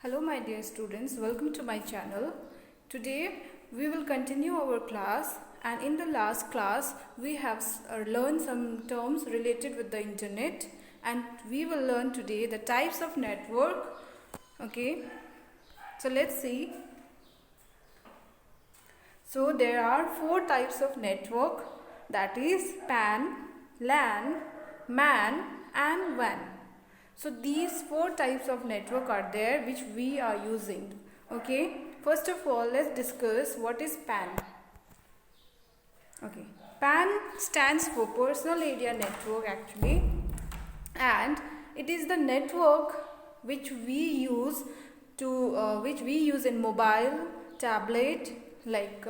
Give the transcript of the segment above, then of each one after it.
Hello my dear students, welcome to my channel. Today we will continue our class, and in the last class we have learned some terms related with the internet, and we will learn today the types of network. Okay, so let's see. So there are four types of network, that is PAN, LAN, MAN and WAN. So these four types of network are there which we are using. Okay, first of all let's discuss what is PAN. Okay, PAN stands for personal area network actually, and it is the network which we use in mobile, tablet, like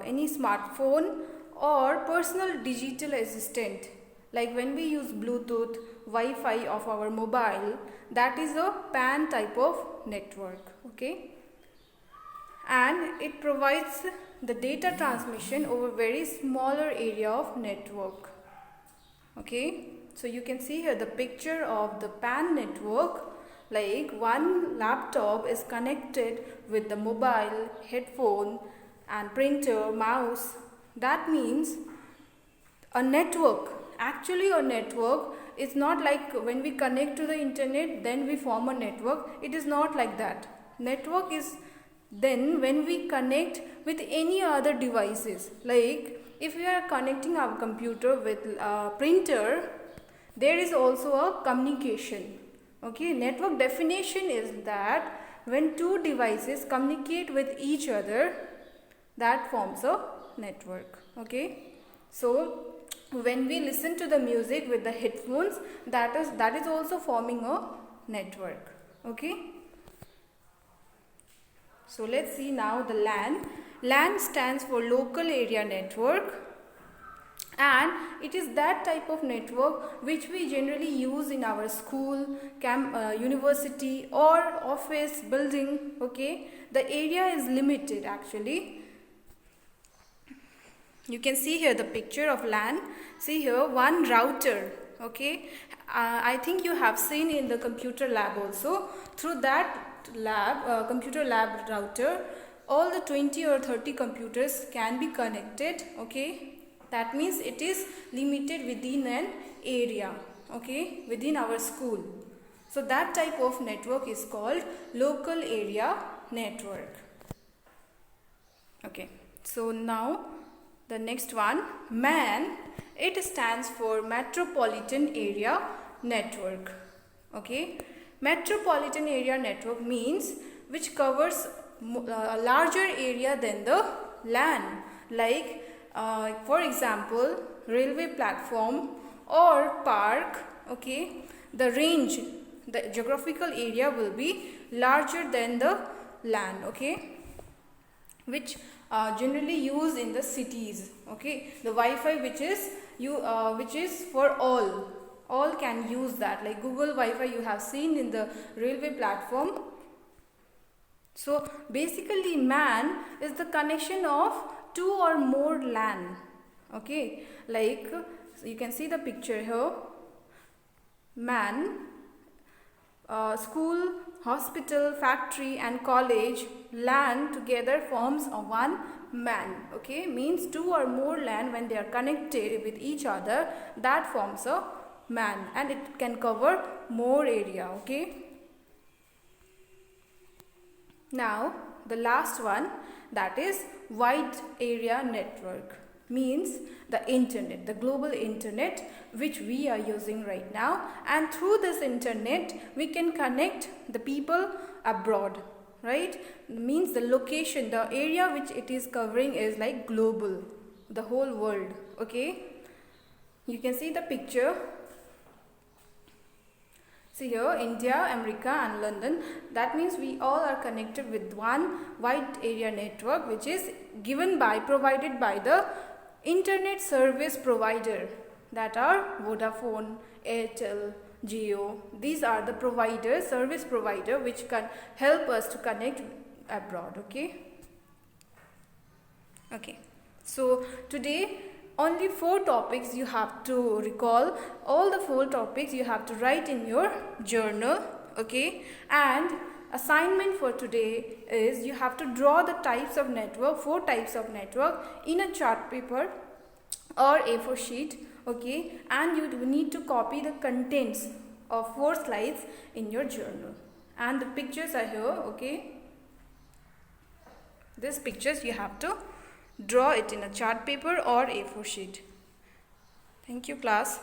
any smartphone, or personal digital assistant. Like when we use Bluetooth, Wi-Fi of our mobile, that is a PAN type of network. Okay, and it provides the data transmission over very smaller area of network. Okay, so you can see here the picture of the PAN network. Like one laptop is connected with the mobile, headphone and printer, mouse. That means a network. Actually a network is not like when we connect to the internet then we form a network. It is not like that. Network is then when we connect with any other devices. Like if we are connecting our computer with a printer, there is also a communication. Okay, network definition is that when two devices communicate with each other, that forms a network. Okay, so when we listen to the music with the headphones, that is also forming a network. Okay, so let's see now the LAN. LAN stands for local area network, and it is that type of network which we generally use in our school, university or office building. Okay, the area is limited actually. You can see here the picture of LAN. See here one router. Okay, I think you have seen in the computer lab also. Through that lab, computer lab router, all the 20 or 30 computers can be connected. Okay, that means it is limited within an area. Okay, within our school. So that type of network is called local area network. Okay, so now the next one, MAN, it stands for Metropolitan Area Network. Okay, Metropolitan Area Network means which covers a larger area than the LAN. Like for example, railway platform or park. Okay, the range, the geographical area will be larger than the LAN. Okay, which generally used in the cities. Okay, the Wi-Fi which is for all can use that, like Google Wi-Fi you have seen in the railway platform. So basically MAN is the connection of two or more LAN. Okay, like you can see the picture here. MAN, school, hospital, factory and college, LAN together forms a one MAN. Okay, means two or more LAN when they are connected with each other, that forms a MAN, and it can cover more area. Okay, now the last one, that is wide area network, means the internet, the global internet which we are using right now, and through this internet we can connect the people abroad, right? Means the location, the area which it is covering is like global, the whole world. Okay, you can see the picture. See here, India, America and London. That means we all are connected with one wide area network which is provided by the internet service provider, that are Vodafone, Airtel, Jio. These are the providers, service provider, which can help us to connect abroad. Okay, okay, so today only 4 topics you have to recall. All the 4 topics you have to write in your journal. Okay, and assignment for today is you have to draw the types of network, 4 types of network in a chart paper or A4 sheet, okay, and you need to copy the contents of 4 slides in your journal, and the pictures are here, okay. These pictures you have to draw it in a chart paper or A4 sheet. Thank you, class.